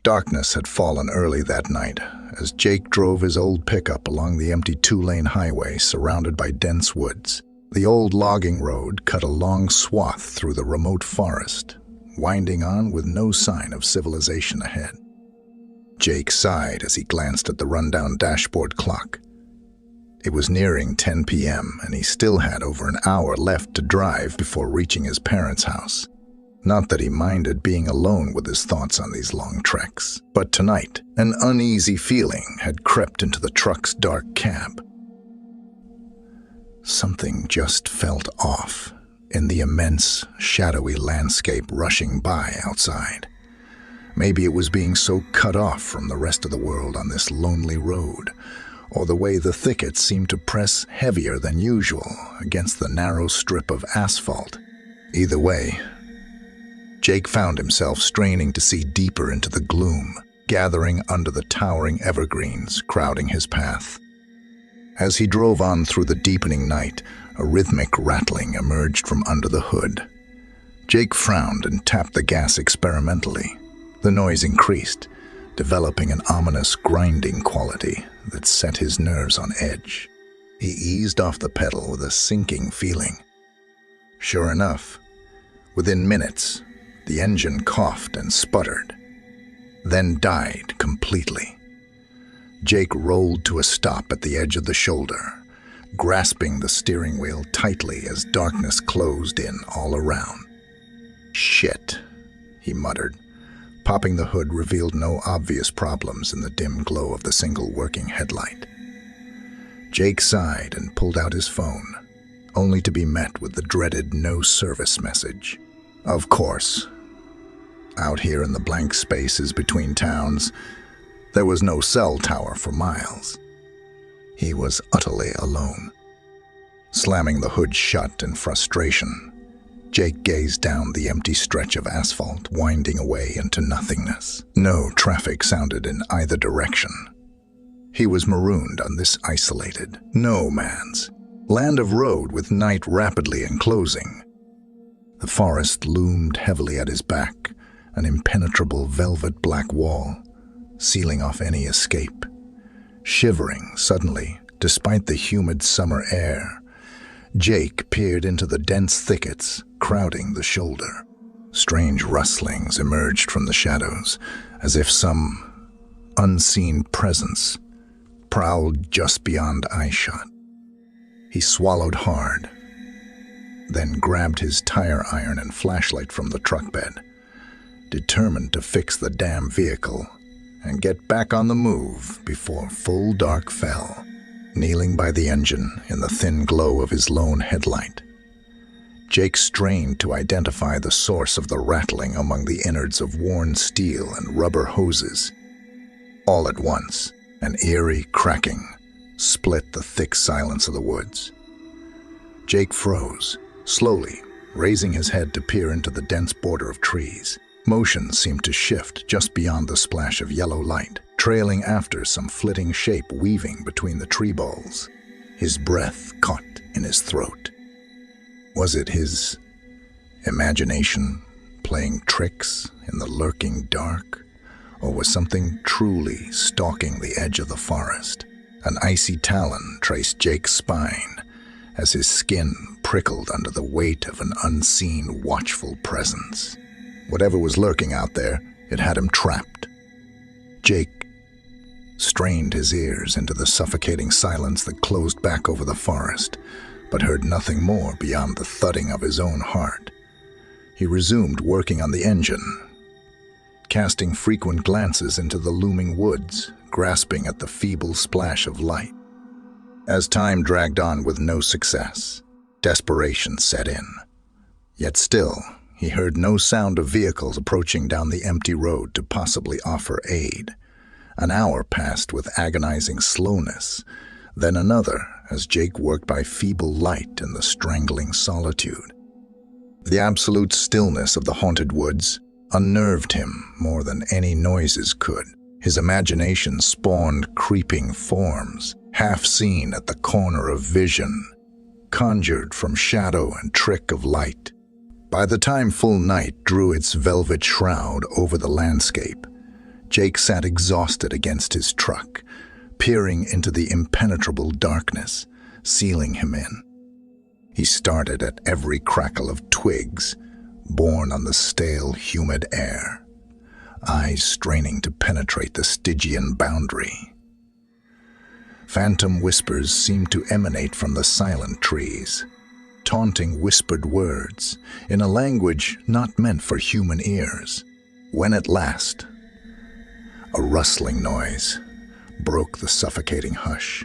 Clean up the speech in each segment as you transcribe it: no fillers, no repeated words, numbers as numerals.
Darkness had fallen early that night as Jake drove his old pickup along the empty two-lane highway surrounded by dense woods. The old logging road cut a long swath through the remote forest, winding on with no sign of civilization ahead. Jake sighed as he glanced at the rundown dashboard clock. It was nearing 10 p.m. and he still had over an hour left to drive before reaching his parents' house. Not that he minded being alone with his thoughts on these long treks, but tonight, an uneasy feeling had crept into the truck's dark cab. Something just felt off in the immense, shadowy landscape rushing by outside. Maybe it was being so cut off from the rest of the world on this lonely road, or the way the thickets seemed to press heavier than usual against the narrow strip of asphalt. Either way, Jake found himself straining to see deeper into the gloom, gathering under the towering evergreens crowding his path. As he drove on through the deepening night, a rhythmic rattling emerged from under the hood. Jake frowned and tapped the gas experimentally. The noise increased, developing an ominous grinding quality that set his nerves on edge. He eased off the pedal with a sinking feeling. Sure enough, within minutes, the engine coughed and sputtered, then died completely. Jake rolled to a stop at the edge of the shoulder, grasping the steering wheel tightly as darkness closed in all around. "Shit," he muttered. Popping the hood revealed no obvious problems in the dim glow of the single working headlight. Jake sighed and pulled out his phone, only to be met with the dreaded no service message. Of course, out here in the blank spaces between towns, there was no cell tower for miles. He was utterly alone. Slamming the hood shut in frustration, Jake gazed down the empty stretch of asphalt winding away into nothingness. No traffic sounded in either direction. He was marooned on this isolated no man's land of road with night rapidly enclosing. The forest loomed heavily at his back, an impenetrable velvet black wall, sealing off any escape. Shivering suddenly, despite the humid summer air, Jake peered into the dense thickets crowding the shoulder. Strange rustlings emerged from the shadows, as if some unseen presence prowled just beyond eyeshot. He swallowed hard, then grabbed his tire iron and flashlight from the truck bed, determined to fix the damn vehicle and get back on the move before full dark fell. Kneeling by the engine in the thin glow of his lone headlight, Jake strained to identify the source of the rattling among the innards of worn steel and rubber hoses. All at once, an eerie cracking split the thick silence of the woods. Jake froze, slowly, raising his head to peer into the dense border of trees. Motion seemed to shift just beyond the splash of yellow light, trailing after some flitting shape weaving between the tree boles. His breath caught in his throat. Was it his imagination playing tricks in the lurking dark, or was something truly stalking the edge of the forest? An icy talon traced Jake's spine as his skin prickled under the weight of an unseen, watchful presence. Whatever was lurking out there, it had him trapped. Jake strained his ears into the suffocating silence that closed back over the forest, but heard nothing more beyond the thudding of his own heart. He resumed working on the engine, casting frequent glances into the looming woods, grasping at the feeble splash of light. As time dragged on with no success, desperation set in. Yet still, he heard no sound of vehicles approaching down the empty road to possibly offer aid. An hour passed with agonizing slowness, then another as Jake worked by feeble light in the strangling solitude. The absolute stillness of the haunted woods unnerved him more than any noises could. His imagination spawned creeping forms, half seen at the corner of vision, conjured from shadow and trick of light. By the time full night drew its velvet shroud over the landscape, Jake sat exhausted against his truck, peering into the impenetrable darkness, sealing him in. He started at every crackle of twigs, borne on the stale, humid air, eyes straining to penetrate the Stygian boundary. Phantom whispers seemed to emanate from the silent trees, taunting whispered words in a language not meant for human ears. When at last, a rustling noise broke the suffocating hush.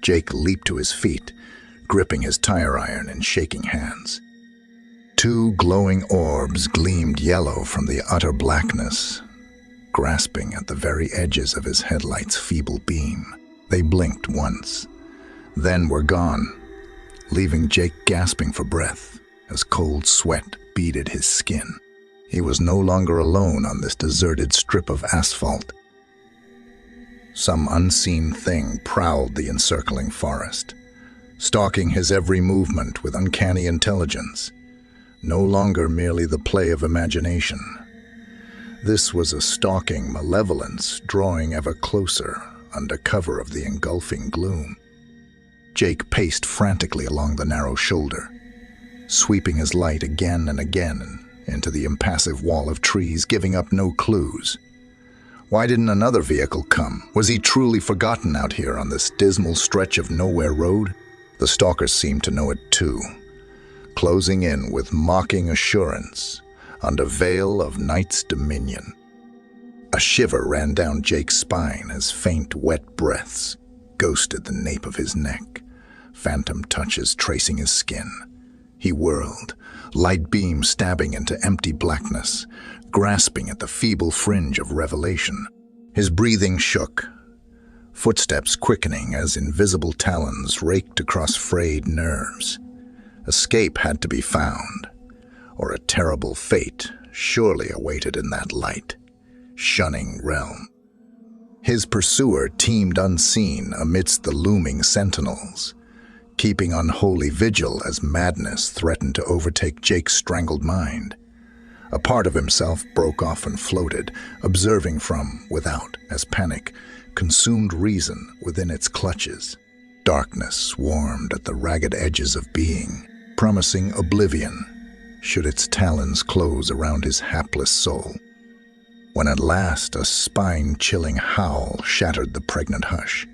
Jake leaped to his feet, gripping his tire iron in shaking hands. Two glowing orbs gleamed yellow from the utter blackness, grasping at the very edges of his headlight's feeble beam. They blinked once, then were gone, leaving Jake gasping for breath as cold sweat beaded his skin. He was no longer alone on this deserted strip of asphalt. Some unseen thing prowled the encircling forest, stalking his every movement with uncanny intelligence, no longer merely the play of imagination. This was a stalking malevolence drawing ever closer under cover of the engulfing gloom. Jake paced frantically along the narrow shoulder, sweeping his light again and again into the impassive wall of trees, giving up no clues. Why didn't another vehicle come? Was he truly forgotten out here on this dismal stretch of nowhere road? The stalkers seemed to know it too, closing in with mocking assurance under veil of night's dominion. A shiver ran down Jake's spine as faint, wet breaths ghosted the nape of his neck, phantom touches tracing his skin. He whirled, light beams stabbing into empty blackness, grasping at the feeble fringe of revelation. His breathing shook, footsteps quickening as invisible talons raked across frayed nerves. Escape had to be found, or a terrible fate surely awaited in that light, shunning realm. His pursuer teemed unseen amidst the looming sentinels, keeping unholy vigil as madness threatened to overtake Jake's strangled mind. A part of himself broke off and floated, observing from without as panic consumed reason within its clutches. Darkness swarmed at the ragged edges of being, promising oblivion should its talons close around his hapless soul. When at last a spine-chilling howl shattered the pregnant hush,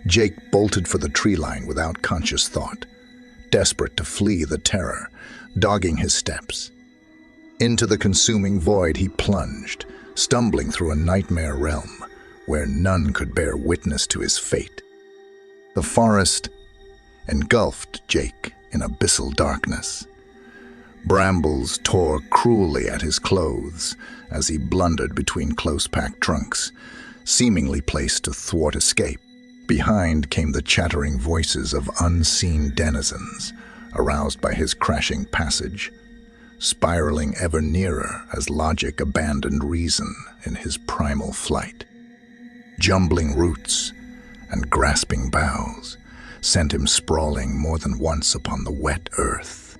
Jake bolted for the tree line without conscious thought, desperate to flee the terror, dogging his steps. Into the consuming void he plunged, stumbling through a nightmare realm where none could bear witness to his fate. The forest engulfed Jake in abyssal darkness. Brambles tore cruelly at his clothes as he blundered between close-packed trunks, seemingly placed to thwart escape. Behind came the chattering voices of unseen denizens, aroused by his crashing passage, spiraling ever nearer as logic abandoned reason in his primal flight. Jumbling roots and grasping boughs sent him sprawling more than once upon the wet earth.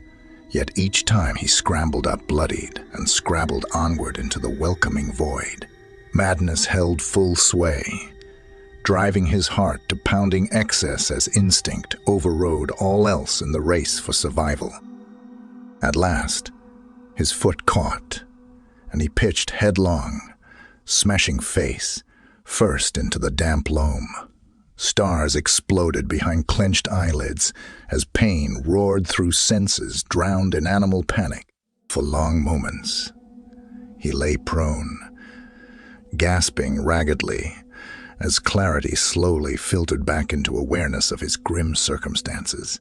Yet each time he scrambled up bloodied and scrabbled onward into the welcoming void. Madness held full sway, driving his heart to pounding excess as instinct overrode all else in the race for survival. At last, his foot caught, and he pitched headlong, smashing face first into the damp loam. Stars exploded behind clenched eyelids as pain roared through senses drowned in animal panic. For long moments, he lay prone, gasping raggedly as clarity slowly filtered back into awareness of his grim circumstances.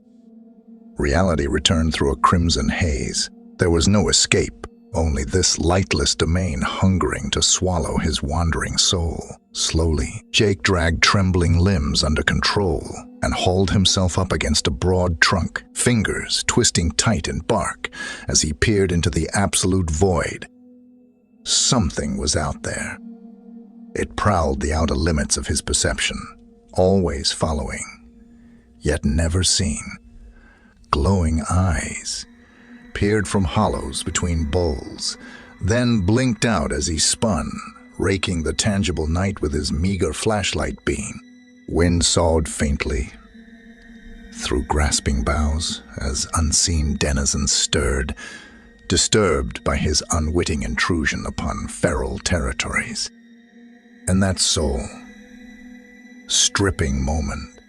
Reality returned through a crimson haze. There was no escape, only this lightless domain hungering to swallow his wandering soul. Slowly, Jake dragged trembling limbs under control and hauled himself up against a broad trunk, fingers twisting tight in bark as he peered into the absolute void. Something was out there. It prowled the outer limits of his perception, always following, yet never seen. Glowing eyes peered from hollows between boles, then blinked out as he spun, raking the tangible night with his meager flashlight beam. Wind sawed faintly through grasping boughs as unseen denizens stirred, disturbed by his unwitting intrusion upon feral territories. And that soul-stripping moment,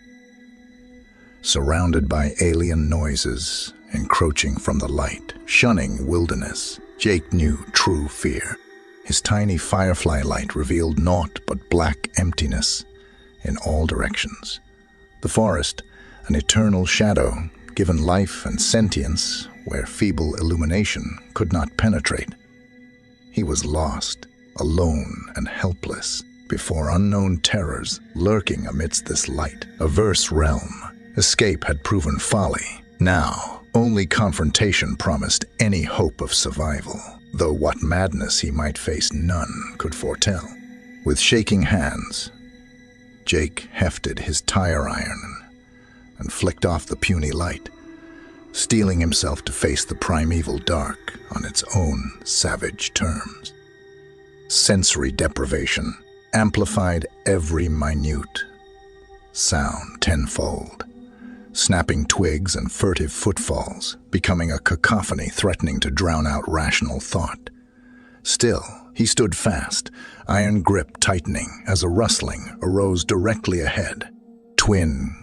surrounded by alien noises encroaching from the light, shunning wilderness, Jake knew true fear. His tiny firefly light revealed naught but black emptiness in all directions. The forest, an eternal shadow, given life and sentience where feeble illumination could not penetrate. He was lost, alone and helpless, before unknown terrors lurking amidst this light, averse realm. Escape had proven folly. Now, only confrontation promised any hope of survival, though what madness he might face none could foretell. With shaking hands, Jake hefted his tire iron and flicked off the puny light, steeling himself to face the primeval dark on its own savage terms. Sensory deprivation amplified every minute sound tenfold, snapping twigs and furtive footfalls, becoming a cacophony threatening to drown out rational thought. Still, he stood fast, iron grip tightening as a rustling arose directly ahead. Twin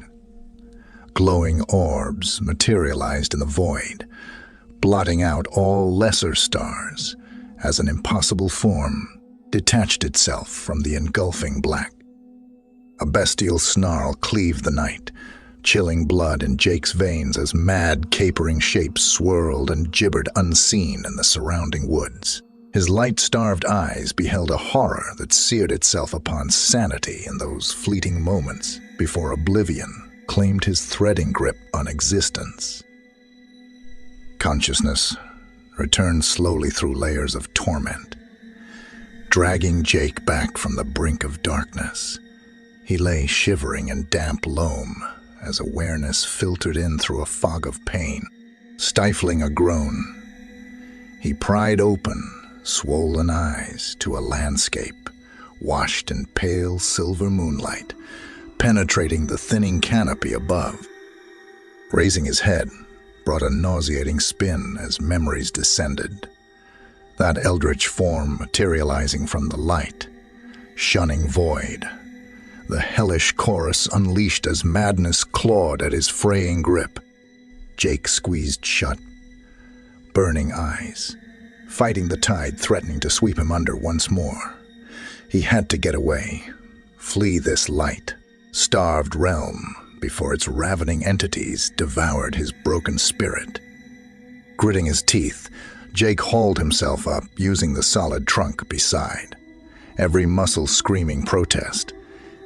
glowing orbs materialized in the void, blotting out all lesser stars as an impossible form detached itself from the engulfing black. A bestial snarl cleaved the night, chilling blood in Jake's veins as mad, capering shapes swirled and gibbered unseen in the surrounding woods. His light-starved eyes beheld a horror that seared itself upon sanity in those fleeting moments before oblivion claimed his threading grip on existence. Consciousness returned slowly through layers of torment, dragging Jake back from the brink of darkness. He lay shivering in damp loam as awareness filtered in through a fog of pain. Stifling a groan, he pried open swollen eyes to a landscape washed in pale silver moonlight, penetrating the thinning canopy above. Raising his head brought a nauseating spin as memories descended. That eldritch form materializing from the light, shunning void. The hellish chorus unleashed as madness clawed at his fraying grip. Jake squeezed shut, burning eyes, fighting the tide threatening to sweep him under once more. He had to get away, flee this light, starved realm before its ravening entities devoured his broken spirit. Gritting his teeth, Jake hauled himself up using the solid trunk beside, every muscle screaming protest.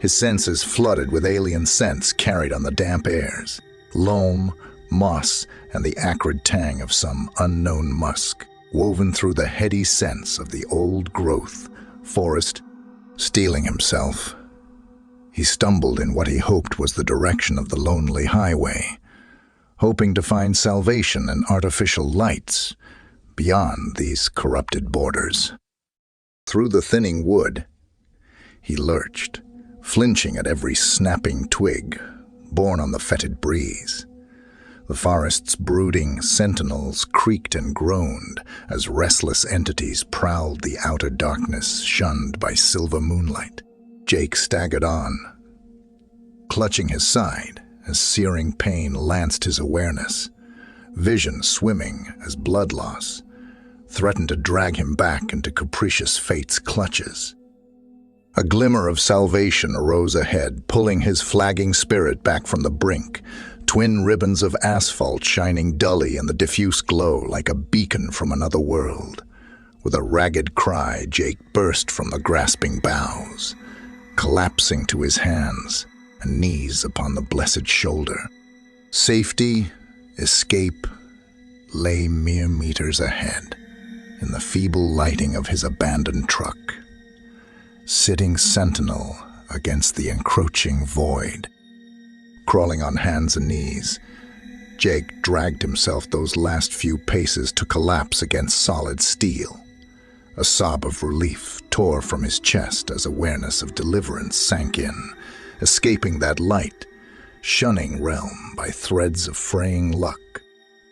His senses flooded with alien scents carried on the damp airs, loam, moss, and the acrid tang of some unknown musk, woven through the heady scents of the old growth, forest. Steeling himself, he stumbled in what he hoped was the direction of the lonely highway, hoping to find salvation in artificial lights beyond these corrupted borders. Through the thinning wood, he lurched, flinching at every snapping twig borne on the fetid breeze. The forest's brooding sentinels creaked and groaned as restless entities prowled the outer darkness shunned by silver moonlight. Jake staggered on, clutching his side as searing pain lanced his awareness. Vision swimming as blood loss threatened to drag him back into capricious fate's clutches. A glimmer of salvation arose ahead, pulling his flagging spirit back from the brink, twin ribbons of asphalt shining dully in the diffuse glow like a beacon from another world. With a ragged cry, Jake burst from the grasping boughs, collapsing to his hands and knees upon the blessed shoulder. Safety, escape, lay mere meters ahead in the feeble lighting of his abandoned truck. Sitting sentinel against the encroaching void. Crawling on hands and knees, Jake dragged himself those last few paces to collapse against solid steel, A sob of relief tore from his chest as awareness of deliverance sank in, escaping that light, shunning realm by threads of fraying luck.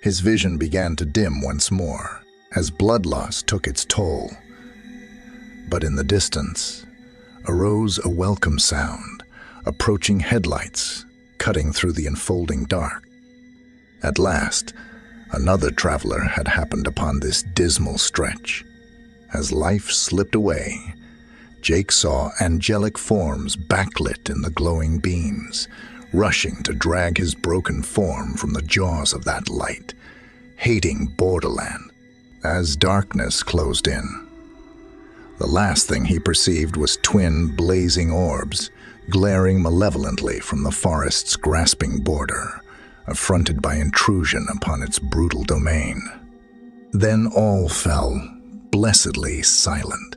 His vision began to dim once more, as blood loss took its toll. But in the distance arose a welcome sound, approaching headlights, cutting through the enfolding dark. At last, another traveler had happened upon this dismal stretch. As life slipped away, Jake saw angelic forms backlit in the glowing beams, rushing to drag his broken form from the jaws of that light, hating borderland. As darkness closed in, the last thing he perceived was twin blazing orbs, glaring malevolently from the forest's grasping border, affronted by intrusion upon its brutal domain. Then all fell blessedly silent.